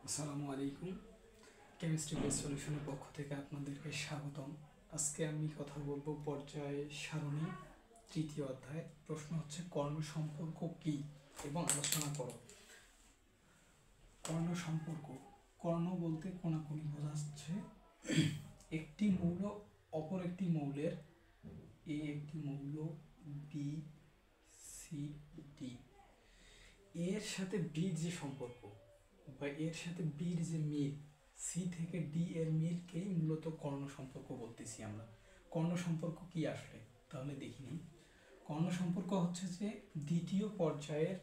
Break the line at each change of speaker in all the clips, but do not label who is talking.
আসসালামু আলাইকুম। Chemistry base সলিউশনের পক্ষ থেকে আপনাদেরকে স্বাগতম। আজকে আমি কথা বলবো পর্যায় সারণী তৃতীয় অধ্যায়। প্রশ্ন হচ্ছে কর্ণ সম্পর্ক কি এবং আলোচনা করো। কর্ণ সম্পর্ক, কর্ণ বলতে কোনাকুনি বোঝাচ্ছে একটি মৌল অপর একটি মৌলের, এ একটি মৌল, বি সি ডি, এর সাথে বির যে সম্পর্ক বা এর সাথে বির যে মিল, সি থেকে ডি এর মিলকেই মূলত কর্ণ সম্পর্ক বলতেছি আমরা। কর্ণ সম্পর্ক কি আসলে তাহলে দেখি নিই। কর্ণ সম্পর্ক হচ্ছে যে দ্বিতীয় পর্যায়ের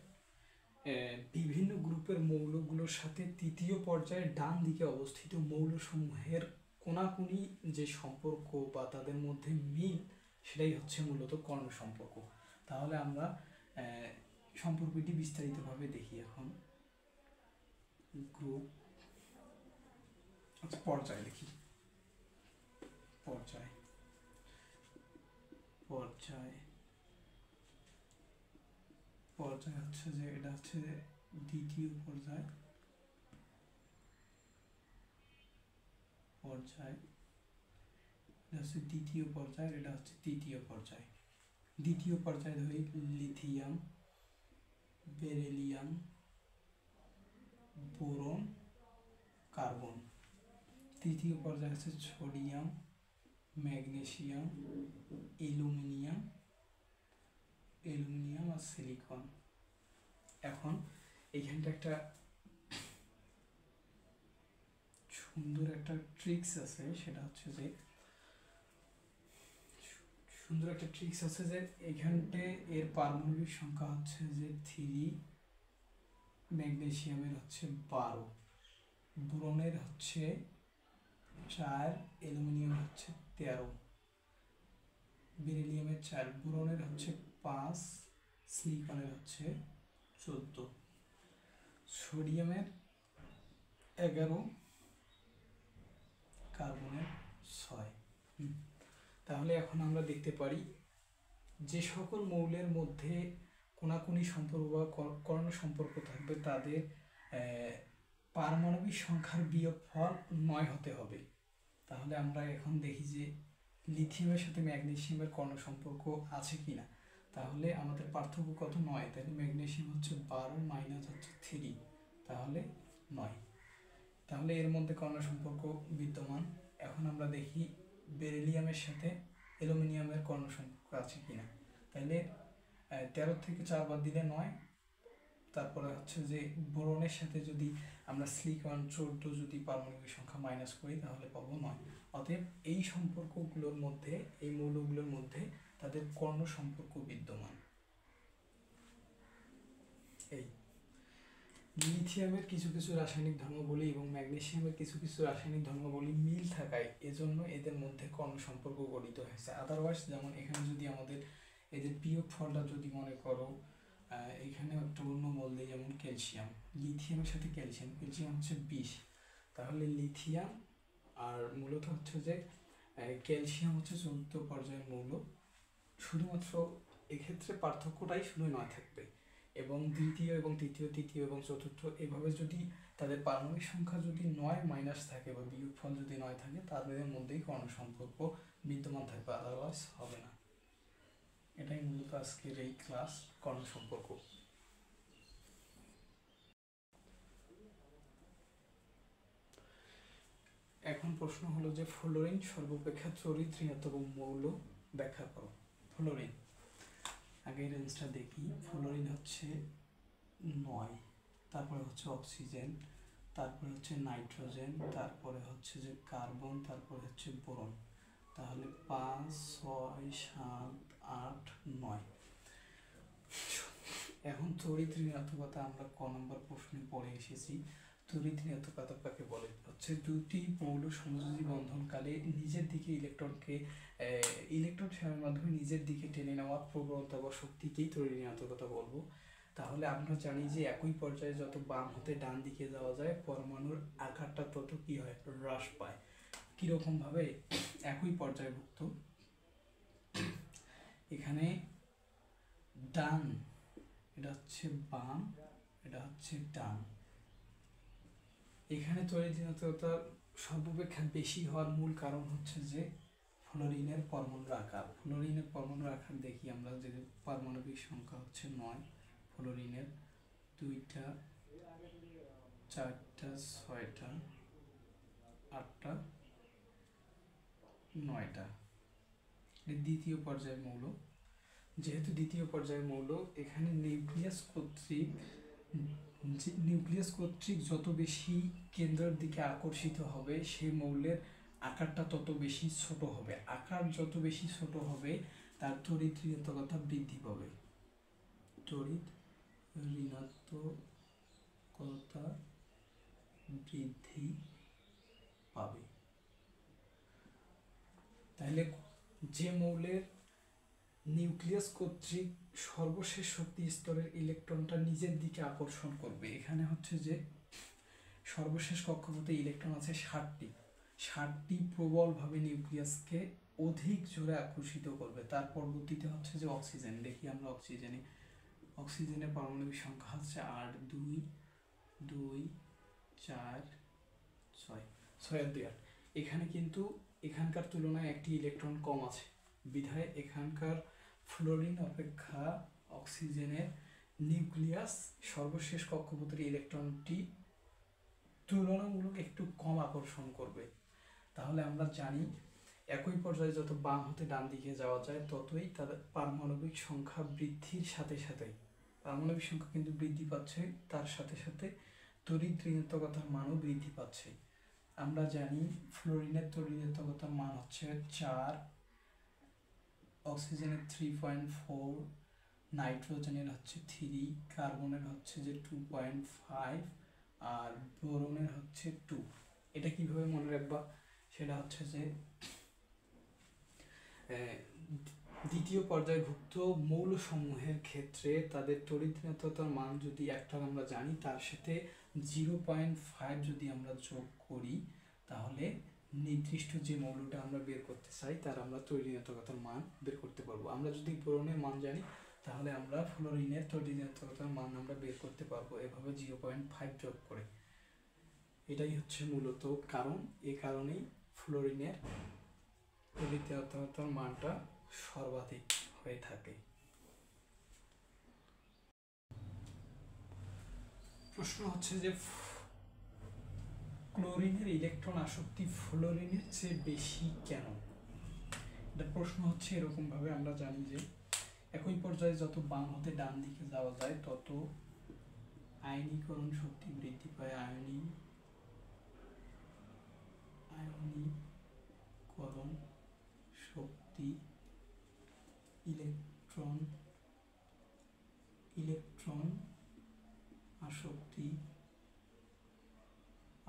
বিভিন্ন গ্রুপের মৌলগুলোর সাথে তৃতীয় পর্যায়ের ডান দিকে অবস্থিত মৌলসমূহের কোনাকুনি যে সম্পর্ক বা তাদের মধ্যে মিল, সেটাই হচ্ছে মূলত কর্ণ সম্পর্ক। তাহলে আমরা সম্পর্কটি বিস্তারিতভাবে দেখি এখন। গ্রুপ, আচ্ছা পর্যায় দেখি। পর্যায় পর্যায় পর্যায় হচ্ছে যে এটা হচ্ছে দ্বিতীয় পর্যায়, পর্যায় এটা হচ্ছে দ্বিতীয় পর্যায়, এটা হচ্ছে তৃতীয় পর্যায়। দ্বিতীয় পর্যায় ধরি লিথিয়াম, বেরিলিয়াম, বোরন, কার্বন। তৃতীয় পর্যায় হচ্ছে সোডিয়াম, ম্যাগনেসিয়াম, অ্যালুমিনিয়াম আর সিলিকন। এখন এইখানটা একটা সুন্দর একটা ট্রিক্স আছে, সেটা হচ্ছে যে এখানটে এর পারমাণবিক সংখ্যা হচ্ছে যে 3, ম্যাগনেসিয়ামের হচ্ছে 12, বোরনের হচ্ছে 4, অ্যালুমিনিয়াম হচ্ছে 13, বেরিলিয়ামের 4, বোরনের হচ্ছে 5, সিলিকনের হচ্ছে 14, সোডিয়ামের 11, কার্বনের 6। তাহলে এখন আমরা দেখতে পারি যে সকল মৌলের মধ্যে কোনাকুনি সম্পর্ক বা কর্ণ সম্পর্ক থাকবে তাদের পারমাণবিক সংখ্যার বিয়োগফল 9 হতে হবে। তাহলে আমরা এখন দেখি যে লিথিয়ামের সাথে ম্যাগনেসিয়ামের কর্ণ সম্পর্ক আছে কিনা। তাহলে আমাদের পার্থক্য কত? 9। তাহলে ম্যাগনেসিয়াম হচ্ছে 12 মাইনাস হচ্ছে 3, তাহলে 9। তাহলে এর মধ্যে কর্ণ সম্পর্ক বিদ্যমান। এখন আমরা দেখি বেরিলিয়ামের সাথে অ্যালুমিনিয়ামের কর্ণ সম্পর্ক আছে কিনা। তাহলে 13 থেকে 4 বাদ দিলে 9। তারপরে হচ্ছে যে বোরনের সাথে যদি আমরা সিলিকন 14 যদি পারমাণবিক সংখ্যা মাইনাস করি তাহলে পাবো 9। অতএব এই সম্পর্কগুলোর মধ্যে, এই মৌলগুলোর মধ্যে তাদের কর্ণ সম্পর্ক বিদ্যমান। এই লিথিয়ামের কিছু কিছু রাসায়নিক ধর্মাবলী এবং ম্যাগনেসিয়ামের কিছু কিছু রাসায়নিক ধর্মাবলী মিল থাকায় এজন্য এদের মধ্যে কর্ণ সম্পর্ক গঠিত হয়েছে। আদারওয়াইজ যেমন এখানে যদি আমাদের এদের বিয়োগ ফলটা যদি মনে করো, এখানে একটা অন্য মৌল দিই, যেমন ক্যালসিয়াম, লিথিয়ামের সাথে ক্যালসিয়াম হচ্ছে 20। তাহলে লিথিয়াম আর মূলত হচ্ছে যে ক্যালসিয়াম হচ্ছে 4th পর্যায়ের মৌল। শুধুমাত্র এক্ষেত্রে পার্থক্যটাই শুধু 9 থাকবে, এবং দ্বিতীয় এবং তৃতীয় এবং চতুর্থ এভাবে যদি তাদের পারমাণবিক সংখ্যা যদি 9 মাইনাস থাকে বা বিয়োগফল যদি 9 থাকে, তাদের মধ্যেই কর্ণ সম্পর্ক বিদ্যমান থাকবে, আদারওয়াইজ হবে না। এটাই মূলত আজকের এই ক্লাস, কর্ণ সম্পর্ক। এখন প্রশ্ন হলো যে ফ্লোরিন সর্বাপেক্ষা চরিত্রাত্মক মৌল ব্যাখ্যা করো। ফ্লোরিন, আগে রেঞ্জটা দেখি। ফ্লোরিন হচ্ছে 9, তারপরে হচ্ছে অক্সিজেন, তারপরে হচ্ছে নাইট্রোজেন, তারপরে হচ্ছে যে কার্বন, তারপরে হচ্ছে বোরন। তাহলে 5, 6, 7, 8, 9। এখন তড়িৎ ঋণাত্মকতা আমরা ক নম্বর প্রশ্নে পড়ে এসেছি। তড়িৎ ঋণাত্মকতা কাকে বলে? হচ্ছে দুটি মৌল সমযোজী বন্ধনকালে নিজের দিকে ইলেকট্রন শেয়ারের মাধ্যমে নিজের দিকে টেনে নেওয়ার প্রবণতা বা শক্তিকেই তড়িৎ ঋণাত্মকতা বলবো। তাহলে আমরা জানি যে একই পর্যায়ে যত বাম হতে ডান দিকে যাওয়া যায়, পরমাণুর আকারটা তত কি হয়? হ্রাস পায়। কিরকম ভাবে? একই পর্যায়ভুক্ত, এখানে ডান, এটা হচ্ছে বাম, এটা হচ্ছে ডান, এখানে তড়িৎ ঋণাত্মকতা সর্বাপেক্ষা বেশি হওয়ার মূল কারণ হচ্ছে যে ফ্লোরিনের পরমাণুর আকার। ফ্লোরিনের পরমাণুর আকার দেখি আমরা, যে পারমাণবিক সংখ্যা হচ্ছে 9, ফ্লোরিনের 2টা 4টা 6টা 8টা 9টা। দ্বিতীয় পর্যায়ের মৌল। যেহেতু দ্বিতীয় পর্যায়ের মৌল, এখানে নিউক্লিয়াস কর্তৃক যত বেশি কেন্দ্রের দিকে আকর্ষিত হবে সেই মৌলের আকারটা তত বেশি ছোট হবে। আকার যত বেশি ছোট হবে তার তড়িৎ ঋণাত্মকতা বৃদ্ধি পাবে। তড়িৎ ঋণাত্মকতা বৃদ্ধি পাবে। তাহলে যে মৌলের নিউক্লিয়াস কর্তৃক সর্বশেষ শক্তি স্তরের ইলেকট্রনটা নিজের দিকে আকর্ষণ করবে, এখানে হচ্ছে যে সর্বশেষ কক্ষপথে ইলেকট্রন আছে 60টি প্রবলভাবে নিউক্লিয়াসকে অধিক জোরে আকর্ষিত করবে। তার পরবর্তীতে হচ্ছে যে অক্সিজেন। দেখি আমরা অক্সিজেনের পারমাণবিক সংখ্যা হচ্ছে 8, 2, 2, 4, 6, 6 আর 2, 8। এখানে কিন্তু এখানকার তুলনায় একটি ইলেকট্রন কম আছে, বিধায় এখানকার ফ্লোরিন অপেক্ষা অক্সিজেনের নিউক্লিয়াস সর্বশেষ কক্ষপথের ইলেকট্রনটি তুলনামূলক একটু কম আকর্ষণ করবে। তাহলে আমরা জানি একই পর্যায়ে যত বাম হতে ডান দিকে যাওয়া যায় ততই তাদের পারমাণবিক সংখ্যা বৃদ্ধির সাথে সাথে, পারমাণবিক সংখ্যা কিন্তু বৃদ্ধি পাচ্ছে, তার সাথে সাথে তড়িৎ ঋণাত্মকতার মানও বৃদ্ধি পাচ্ছে। আমরা জানি ফ্লোরিনের তড়িৎ ঋণাত্মকতার মান হচ্ছে 4, অক্সিজেনের 3.4, নাইট্রোজেনের হচ্ছে 3, কার্বনের হচ্ছে যে 2.5 আর বোরনের হচ্ছে 2। এটা কিভাবে মনে রাখবা? সেটা হচ্ছে যে দ্বিতীয় পর্যায়ভুক্ত মৌলসমূহের ক্ষেত্রে তাদের তড়িৎ ঋণাত্মকতার মান যদি একটা আমরা জানি, তার সাথে 0.5 যদি আমরা যোগ করি তাহলে নির্দিষ্ট যে মৌলটা আমরা বের করতে চাই তার আমরা তড়িৎ ঋণাত্মকতার মান বের করতে পারবো। আমরা যদি বোরনের মান জানি তাহলে আমরা ফ্লোরিনের তড়িৎ ঋণাত্মকতার মান আমরা বের করতে পারবো এভাবে 0.5 যোগ করে। এটাই হচ্ছে মূলত কারণ। এই কারণেই ফ্লোরিনের তড়িৎ ঋণাত্মকতার মানটা সর্বাধিক হয়ে থাকে। প্রশ্ন হচ্ছে যে ক্লোরিনের ইলেকট্রন আসক্তি ফ্লোরিনের চেয়ে বেশি কেন? এটা প্রশ্ন হচ্ছে এরকম ভাবে, আমরা জানি যে একই পর্যায়ে যত বাম হতে ডান দিকে যাওয়া যায় তত আয়নীকরণ শক্তি বৃদ্ধি পায়। আয়নীকরণ শক্তি, ইলেকট্রন আসক্তি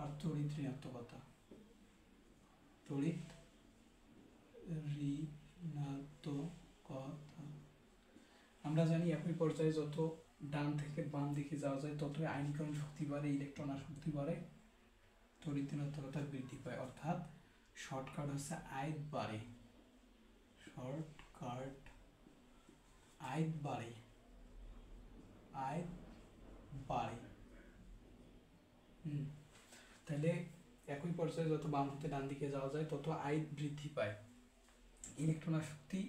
আর তড়িৎ ঋণাত্মকতা। আমরা জানি একই পর্যায়ে যত ডান থেকে বাম দিকে যাওয়া যায় ততই আয়নীকরণ শক্তি বাড়ে, ইলেকট্রন আসক্তি বাড়ে, তড়িৎ ঋণাত্মকতা বৃদ্ধি পায়। অর্থাৎ শর্টকাট হচ্ছে আয়ত বাড়ে, আয়ত বাড়ে। তাহলে একই পর্যায়ে যত বাম হতে ডান দিকে যাওয়া যায় তত আয়ত বৃদ্ধি পায়, ইলেকট্রন আসক্তি,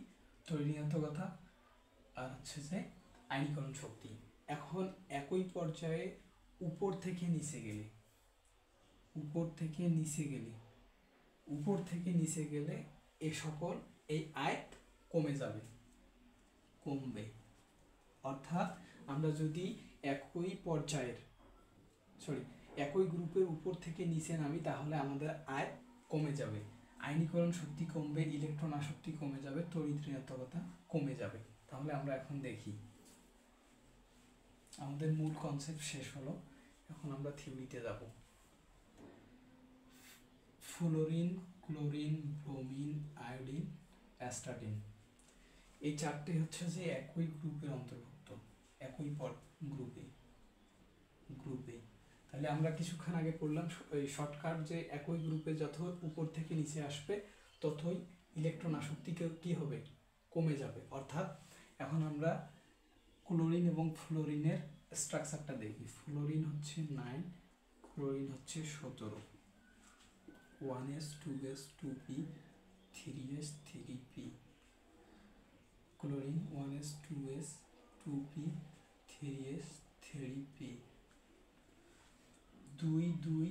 তড়িৎ ঋণাত্মকতা আর হচ্ছে যে আয়নীকরণ শক্তি। এখন একই পর্যায়ে উপর থেকে নিচে গেলে এ সকল এই আয়ত কমবে। অর্থাৎ আমরা যদি একই গ্রুপের উপর থেকে নিচে নামি তাহলে আমাদের আয়ত কমে যাবে, আয়নীকরণ শক্তি কমবে, ইলেকট্রন আসক্তি কমে যাবে, তড়িৎ ঋণাত্মকতা কমে যাবে। তাহলে আমরা এখন দেখি, আমাদের মূল কনসেপ্ট শেষ হলো, এখন আমরা থিওরিতে যাব। Fluorine, chlorine, bromine, iodine, astatine, এই চারটি হচ্ছে যে একই গ্রুপের অন্তর্ভুক্ত, একই গ্রুপে। তাহলে আমরা কিছুক্ষণ আগে পড়লাম শর্টকাট যে একই গ্রুপে যত উপর থেকে নিচে আসবে ততই ইলেকট্রন আসক্তি কি হবে? কমে যাবে। অর্থাৎ এখন আমরা ক্লোরিন এবং ফ্লোরিনের স্ট্রাকচারটা দেখি। ফ্লোরিন হচ্ছে 9, ক্লোরিন হচ্ছে 17, 1s 2s 2p 3s 3p, chlorine 1s 2s 2p 3s 3p, 2 2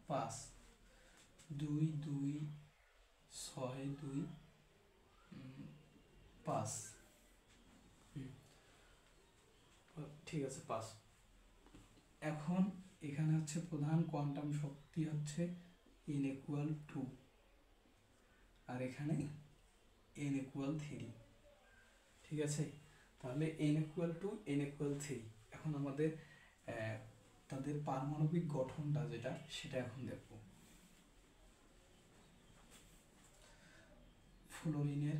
5, 2 2 6 2 5, ঠিক আছে 5। এখন এখানে হচ্ছে প্রধান কোয়ান্টাম শক্তি হচ্ছে n equal 2 আর এখানে n equal 3, ঠিক আছে। তাহলে n equal 2 n equal 3। এখন আমাদের তাদের পারমাণবিক গঠনটা যেটা সেটা এখন দেখব। ফ্লোরিনের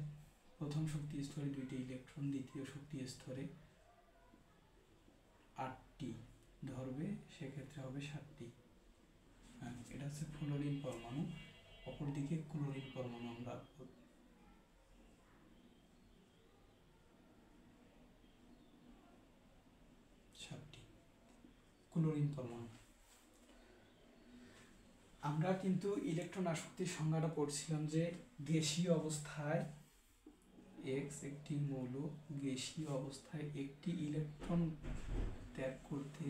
প্রথম শক্তি স্তরে 2টি ইলেকট্রন, দ্বিতীয় শক্তি স্তরে 8টি ধরবে, সেক্ষেত্রে হবে 7টি। হ্যাঁ, এটা হচ্ছে ফ্লোরিন পরমাণু। অপরদিকে ক্লোরিন পরমাণু আমরা 7টি ক্লোরিন পরমাণু। আমরা কিন্তু ইলেকট্রন আসক্তির সংজ্ঞাটা পড়ছিলাম যে গ্যাসীয় অবস্থায় X একটি মৌল গ্যাসীয় অবস্থায় একটি ইলেকট্রন ত্যাগ করতে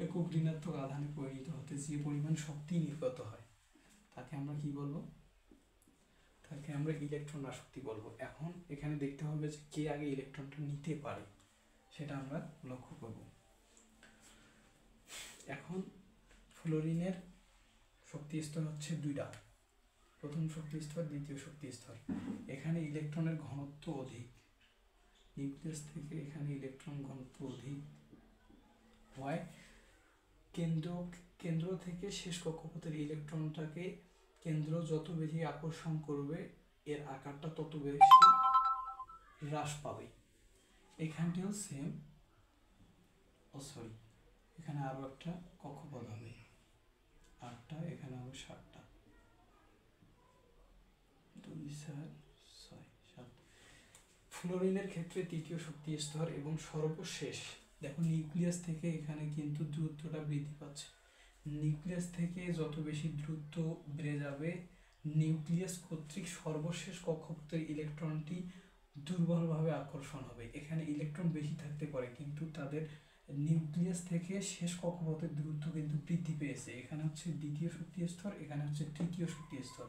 একক ঋণাত্মক আধানে পরিণত হতে যে পরিমাণ শক্তি নির্গত হয় তাকে আমরা কি বলবো? তাকে আমরা ইলেকট্রন আসক্তি বলবো। এখন এখানে দেখতে হবে যে কে আগে ইলেকট্রনটা নিতে পারে, সেটা আমরা লক্ষ্য করব। এখন ফ্লোরিনের শক্তি স্তর হচ্ছে 2টা, প্রথম শক্তি স্তর, দ্বিতীয় শক্তি স্তর। এখানে ইলেকট্রনের ঘনত্ব অধিক, নিউক্লিয়াস থেকে এখানে ইলেকট্রন ঘনত্ব অধিক হয়। কেন্দ্র থেকে শেষ কক্ষপথের ইলেকট্রনটাকে কেন্দ্র যত বেশি আকর্ষণ করবে এর আকারটা তত বেশি হ্রাস পাবে। এখানটিও সেম, এখানে আরো একটা কক্ষপথ হবে 8টা, এখানে হবে 7টা, 2 4 6 7। ফ্লোরিনের ক্ষেত্রে তৃতীয় শক্তি স্তর এবং সর্বশেষ দেখো নিউক্লিয়াস থেকে এখানে কিন্তু দূরত্বটা বৃদ্ধি পাচ্ছে। নিউক্লিয়াস থেকে যত বেশি দ্রুত বেড়ে যাবে, নিউক্লিয়াস কর্তৃক সর্বশেষ কক্ষপথের ইলেকট্রনটি দুর্বলভাবে আকর্ষণ হবে। এখানে ইলেকট্রন বেশি থাকতে পারে কিন্তু তাদের নিউক্লিয়াস থেকে শেষ কক্ষপথের দূরত্ব কিন্তু বৃদ্ধি পেয়েছে। এখানে হচ্ছে দ্বিতীয় শক্তি স্তর, এখানে হচ্ছে তৃতীয় শক্তি স্তর।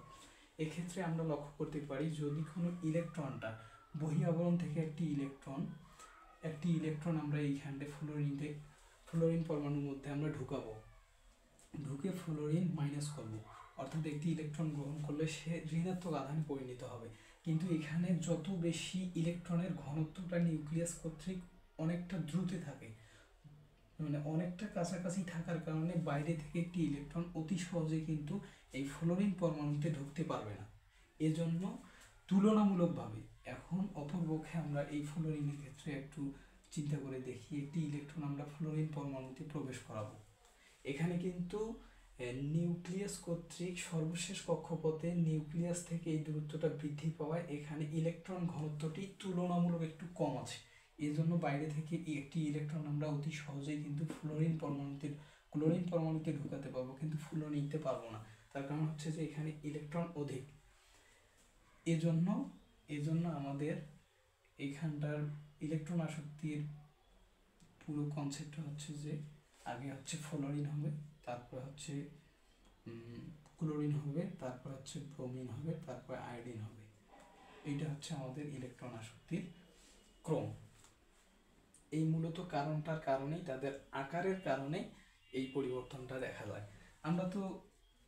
এক্ষেত্রে আমরা লক্ষ্য করতে পারি যদি কোনো ইলেকট্রনটা বহি আবরণ থেকে একটি ইলেকট্রন আমরা এইখানে ফ্লোরিন পরমাণুর মধ্যে আমরা ঢুকাবো, ঢুকে ফ্লোরিন মাইনাস করব, অর্থাৎ একটি ইলেকট্রন গ্রহণ করলে সে ঋণাত্মক আধানে পরিণত হবে। কিন্তু এখানে যত বেশি ইলেকট্রনের ঘনত্বটা নিউক্লিয়াস কর্তৃক অনেকটা দ্রুত থাকে, মানে অনেকটা কাছাকাছি থাকার কারণে বাইরে থেকে একটি ইলেকট্রন অতি সহজে কিন্তু এই ফ্লোরিন পরমাণুতে ঢুকতে পারবে না। এজন্য তুলনামূলকভাবে এখন অপরপক্ষে আমরা এই ফ্লোরিনের ক্ষেত্রে একটু চিন্তা করে দেখি, একটি ইলেকট্রন আমরা ফ্লোরিন পরমাণুতে প্রবেশ করাবো। এখানে কিন্তু নিউক্লিয়াস কর্তৃক সর্বশেষ কক্ষপথে নিউক্লিয়াস থেকে এই দূরত্বটা বৃদ্ধি পাওয়ায় এখানে ইলেকট্রন ঘনত্বটি তুলনামূলক একটু কম আছে। এই জন্য বাইরে থেকে একটি ইলেকট্রন আমরা অতি সহজেই কিন্তু ক্লোরিন পরমাণুতে ঢুকাতে পারবো, কিন্তু ফ্লোরিনতে পারবো না। তার কারণ হচ্ছে যে এখানে ইলেকট্রন অধিক। এজন্য আমাদের এখানটার ইলেকট্রন আসক্তির পুরো কনসেপ্ট হচ্ছে যে আগে হচ্ছে ফ্লোরিন হবে, তারপর হচ্ছে ক্লোরিন হবে, তারপর হচ্ছে ব্রোমিন হবে, তারপর আয়োডিন হবে। এইটা হচ্ছে আমাদের ইলেকট্রন আসক্তির ক্রম। এই মূলত কারণটার কারণেই, তাদের আকারের কারণে এই পরিবর্তনটা দেখা যায়। আমরা তো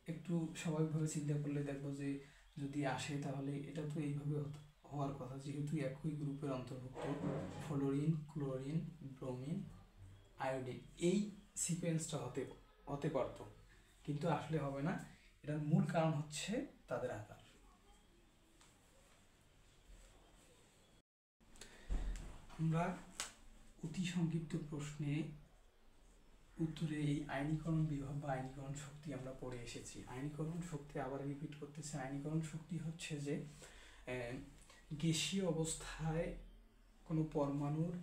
একটু স্বাভাবিকভাবে চিন্তা করলে দেখবো যে যদি আসে তাহলে এটা তো এইভাবে হওয়ার কথা, যেহেতু একই গ্রুপের অন্তর্ভুক্ত ফ্লোরিন, ক্লোরিন, ব্রোমিন, আয়োডিন, এই সিকোয়েন্সটা হতে পারত, কিন্তু আসলে হবে না। এটার মূল কারণ হচ্ছে তাদের আকার। আমরা অতি সংক্ষিপ্ত প্রশ্নে উত্তরে এই আয়নীকরণ বিভব বা আয়নীকরণ শক্তি আমরা পড়ে এসেছি। আয়নীকরণ শক্তি আবার রিপিট করতেছে। আয়নীকরণ শক্তি হচ্ছে যে গ্যাসীয় অবস্থায় কোনো পরমাণুর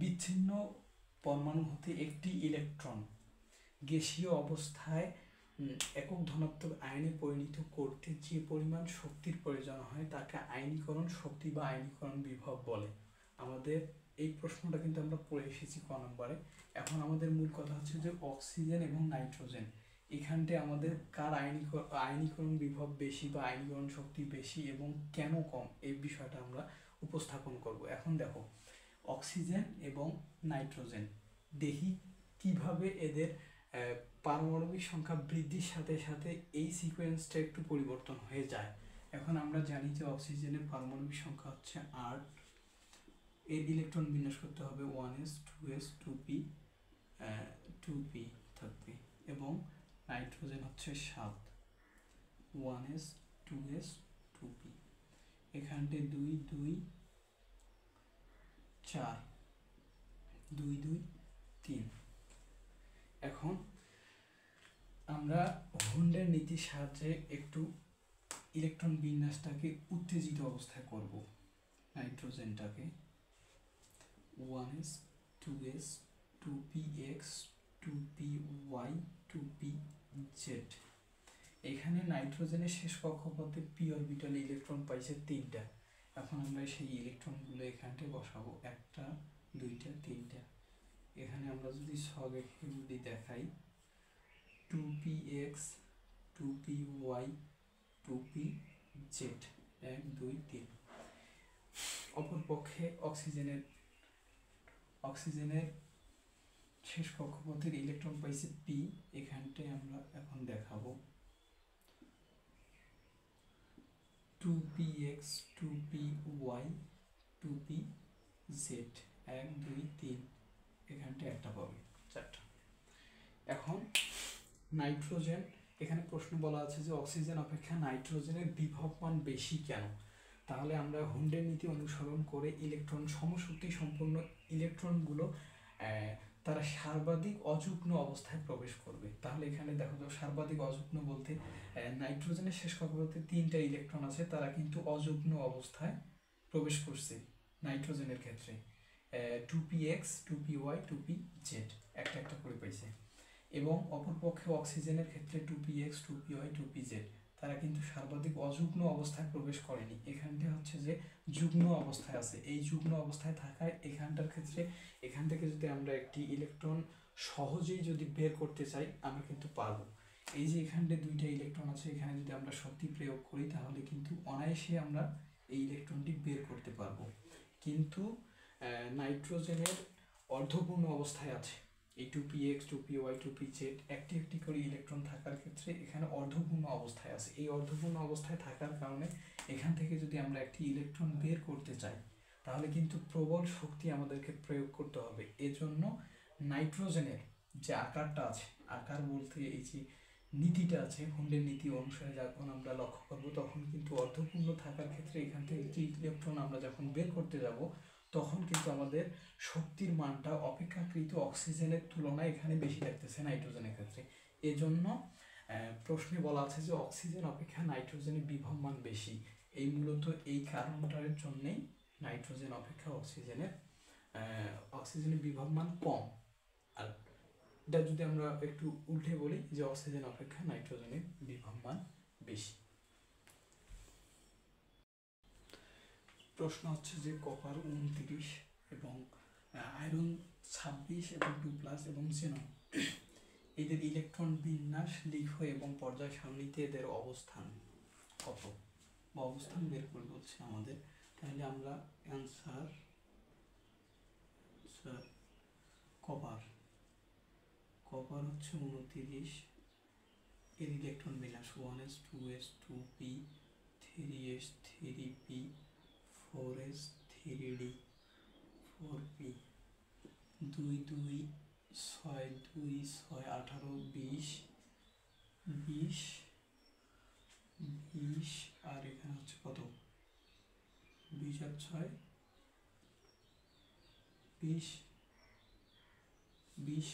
বিচ্ছিন্ন পরমাণু হতে একটি ইলেকট্রন গ্যাসীয় অবস্থায় একক ধনাত্মক আয়নে পরিণত করতে যে পরিমাণ শক্তির প্রয়োজন হয় তাকে আয়নীকরণ শক্তি বা আয়নীকরণ বিভব বলে। আমাদের এই প্রশ্নটা কিন্তু আমরা পড়ে এসেছি ক নম্বরে। এখন আমাদের মূল কথা হচ্ছে যে অক্সিজেন এবং নাইট্রোজেন, এখানটায় আমাদের কার আয়নীকরণ বিভব বেশি বা আয়নীকরণ শক্তি বেশি এবং কেন কম, এই বিষয়টা আমরা উপস্থাপন করব। এখন দেখো, অক্সিজেন এবং নাইট্রোজেন, দেখি কিভাবে এদের পারমাণবিক সংখ্যা বৃদ্ধির সাথে সাথে এই সিকোয়েন্সটা একটু পরিবর্তন হয়ে যায়। এখন আমরা জানি যে অক্সিজেনের পারমাণবিক সংখ্যা হচ্ছে 8, এর ইলেকট্রন বিন্যাস করতে হবে 1s 2s 2p থাকবে, এবং নাইট্রোজেন হচ্ছে 7, 1s 2s 2p, এখানটায় 2 2 4 2 2 3। এখন আমরা হুন্ডের নীতির সাহায্যে একটু ইলেকট্রন বিন্যাসটাকে উত্তেজিত অবস্থায় করব। নাইট্রোজেনটাকে 1s 2s 2px 2py 2pz, এখানে নাইট্রোজেনের শেষ কক্ষপথে p অরবিটালে ইলেকট্রন পাইছে 3টা। এখন আমরা সেই ইলেকট্রনগুলো এখানটায় বসাবো, 1টা 2টা 3টা। এখানে আমরা যদি ছকে যদি দেখাই 2px 2py 2pz 1 2 3। অপরপক্ষে অক্সিজেনের শেষ কক্ষপথের ইলেকট্রন পাইছে p, এখানটায় আমরা এখন দেখাবো 2px 2py 2pz 1 2 3, এখানটায় একটা পাবে, 4টা। এখন নাইট্রোজেন, এখানে প্রশ্ন বলা আছে যে অক্সিজেন অপেক্ষা নাইট্রোজেনের বিভবমান বেশি কেন? তাহলে আমরা হুন্ডের নীতি অনুসরণ করে ইলেকট্রন সমশক্তি সম্পন্ন ইলেকট্রনগুলো তারা সর্বাধিক অযুগ্ম অবস্থায় প্রবেশ করবে। তাহলে এখানে দেখো তো, সর্বাধিক অযুগ্ম বলতে নাইট্রোজেনের শেষ কক্ষপথে 3টা ইলেকট্রন আছে, তারা কিন্তু অযুগ্ম অবস্থায় প্রবেশ করছে নাইট্রোজেনের ক্ষেত্রে। 2px 2py 2pz একটা একটা করে পাইছে, এবং অপরপক্ষে অক্সিজেনের ক্ষেত্রে 2px 2py 2pz তারা কিন্তু সর্বাধিক অযুগ্ম অবস্থায় প্রবেশ করেনি, এখানটা হচ্ছে যে যুগ্ম অবস্থায় আছে। এই যুগ্ম অবস্থায় থাকায় এখানটার ক্ষেত্রে এখান থেকে যদি আমরা একটি ইলেকট্রন সহজেই যদি বের করতে চাই আমরা কিন্তু পারবো। এই যে এখানটায় 2টা ইলেকট্রন আছে, এখানে যদি আমরা শক্তি প্রয়োগ করি তাহলে কিন্তু অনায়াসে আমরা এই ইলেকট্রনটি বের করতে পারবো। কিন্তু নাইট্রোজেনের অর্ধপূর্ণ অবস্থায় আছে, এই 2px 2py 2pz একটি একটি করে ইলেকট্রন থাকার ক্ষেত্রে এখানে অর্ধপূর্ণ অবস্থায় আছে। এই অর্ধপূর্ণ অবস্থায় থাকার কারণে এখান থেকে যদি আমরা একটি ইলেকট্রন বের করতে চাই তাহলে কিন্তু প্রবল শক্তি আমাদেরকে প্রয়োগ করতে হবে। এজন্য নাইট্রোজেনের যে আকারটা আছে, আকার বলতে এই যে নীতিটা আছে, হুন্ডের নীতি অনুসারে যখন আমরা লক্ষ্য করবো তখন কিন্তু অর্ধপূর্ণ থাকার ক্ষেত্রে এখান থেকে একটি ইলেকট্রন আমরা যখন বের করতে যাব তখন কিন্তু আমাদের শক্তির মানটা অপেক্ষাকৃত অক্সিজেনের তুলনায় এখানে বেশি থাকতেছে নাইট্রোজেনের ক্ষেত্রে। এজন্য প্রশ্নে বলা আছে যে অক্সিজেন অপেক্ষা নাইট্রোজেনের বিভব মান বেশি। এই মূলত এই কারণটার জন্যই নাইট্রোজেন অপেক্ষা অক্সিজেনের বিভব মান কম। আর এটা যদি আমরা একটু উল্টে বলি যে অক্সিজেন অপেক্ষা নাইট্রোজেনের বিভব মান বেশি। প্রশ্ন হচ্ছে যে কপার 29 এবং আয়রন 26 এবং 2+ এবং জেনন, এদের ইলেকট্রন বিন্যাস লিখো এবং পর্যায় সারণীতে এদের অবস্থান কত বা অবস্থান বের করে বলছে আমাদের। তাহলে আমরা অ্যান্সার কপার হচ্ছে 29, এর ইলেকট্রন বিন্যাস 1s 2s 2p 3s 3p 4s 3d 4p 2 2 6 2 6 18 20 20 20, আর এখানে হচ্ছে কত 20 আর 6 20 20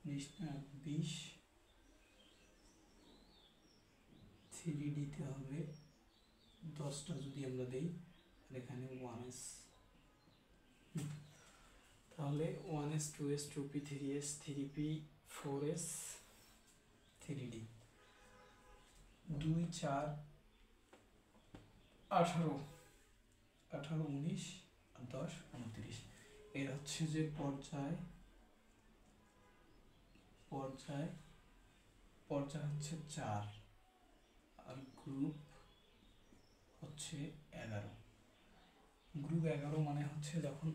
20 না 20 3d দিতে হবে 10টা যদি আমরা দেই, আর এখানে 1s, তাহলে 1s 2s 2p 3s 3p 4s 3d 2 4 18 18 19 আর 10 29 এর হচ্ছে যে পর্যায় পর্যায় পর্যায় হচ্ছে 4 আর গ্রুপ হচ্ছে 11। গ্রুপ 11 মানে হচ্ছে যখন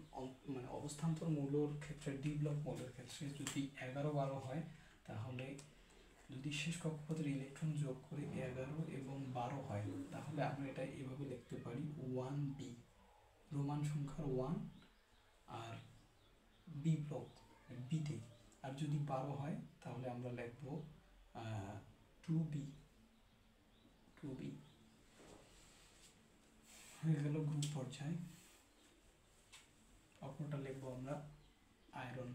মানে অবস্থান্তর মৌলর ক্ষেত্রে ডি ব্লক মৌলের ক্ষেত্রে যদি 11 12 হয়, তাহলে যদি শেষ কক্ষপথের ইলেকট্রন যোগ করে 11 এবং 12 হয়, তাহলে আমরা এটা এভাবে লিখতে পারি 1b, রোমান সংখ্যার 1 আর বি ব্লক বিতে। আর যদি 12 হয় তাহলে আমরা লিখব 2b হয়ে গেল গ্রুপ পর্যায়। অপরটা লিখবো আমরা iron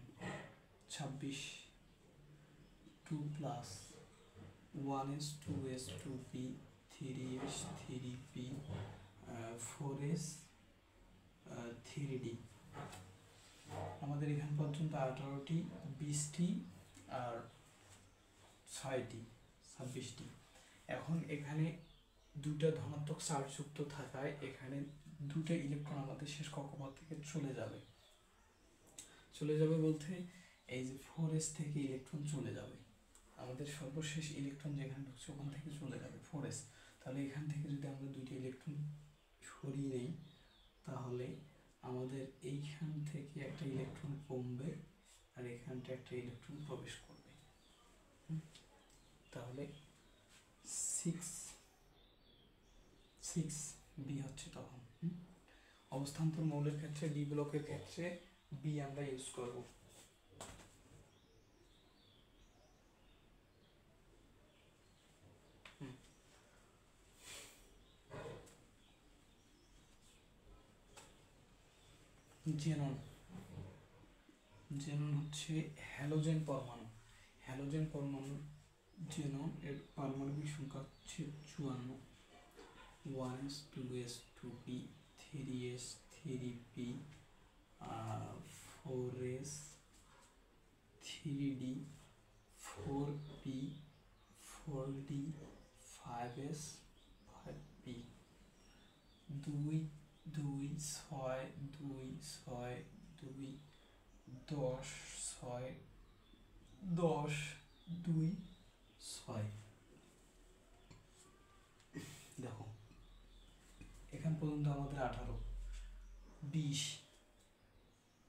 26 2 plus 1s 2s 2p 3s 3p 4s 3d। আমাদের এখান পর্যন্ত 18টি 20টি আর 6টি 26টি। এখন এখানে দুটা ধনাত্মক চার্জ যুক্ত থাকায় এখানে দুটো ইলেকট্রন আমাদের শেষ কক্ষপথ থেকে চলে যাবে বলতে এই যে 4s থেকে ইলেকট্রন চলে যাবে, আমাদের সর্বশেষ ইলেকট্রন যেখানে ঢুকছে ওখান থেকে চলে যাবে 4s। তাহলে এখান থেকে যদি আমরা দুইটা ইলেকট্রন সরিয়ে নেই, তাহলে আমাদের এইখান থেকে একটা ইলেকট্রন কমবে আর এখানটা একটা ইলেকট্রন প্রবেশ করবে। তাহলে 6b হচ্ছে তখন। অবস্থান্তর মৌলের ক্ষেত্রে ডি ব্লকের ক্ষেত্রে বি আমরা ইউজ করব। জেনন হচ্ছে হ্যালোজেন পরমাণু। হ্যালোজেন পরমাণু জেনন এর পারমাণবিক সংখ্যা হচ্ছে 54। 1s 2s 2p 3s 3p 4s 3d 4p 4d 5s 5p 2 2 6 2 6 2 10 6 10 2 6। দেখো এখান পর্যন্ত আমাদের 18 20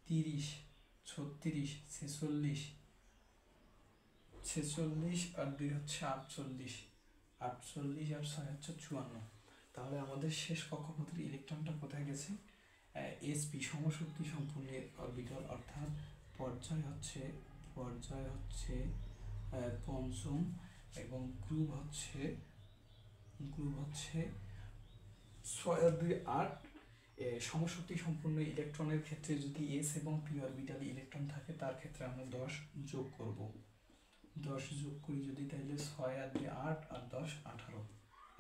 30 36 46 46 আর 2 হচ্ছে 48 48 আর 6 হচ্ছে 54। তাহলে আমাদের শেষ কক্ষপথের ইলেকট্রনটা কোথায় গেছে? sp সমশক্তি সম্পূর্ণ অরবিটাল, অর্থাৎ পর্যায় হচ্ছে পঞ্চম এবং গ্রুপ হচ্ছে 6 আর 2 8। সমশক্তি সম্পূর্ণ ইলেকট্রনের ক্ষেত্রে যদি s এবং p অরবিটাল ইলেকট্রন থাকে তার ক্ষেত্রে আমরা 10 যোগ করব। 10 যোগ করি যদি, তাহলে 6 আর 2 8 আর 10 18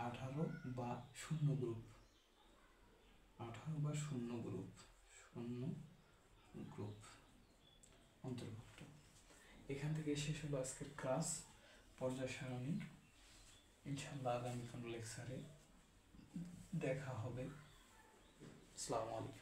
18 বা শূন্য গ্রুপ 18 বা শূন্য গ্রুপ অন্তর্ভুক্ত। এখান থেকে শেষ হলো আজকের ক্লাস পর্যায় সারণী। ইনশাআল্লাহ আগামী কোনো লেকচারে দেখা হবে। আসসালামু আলাইকুম।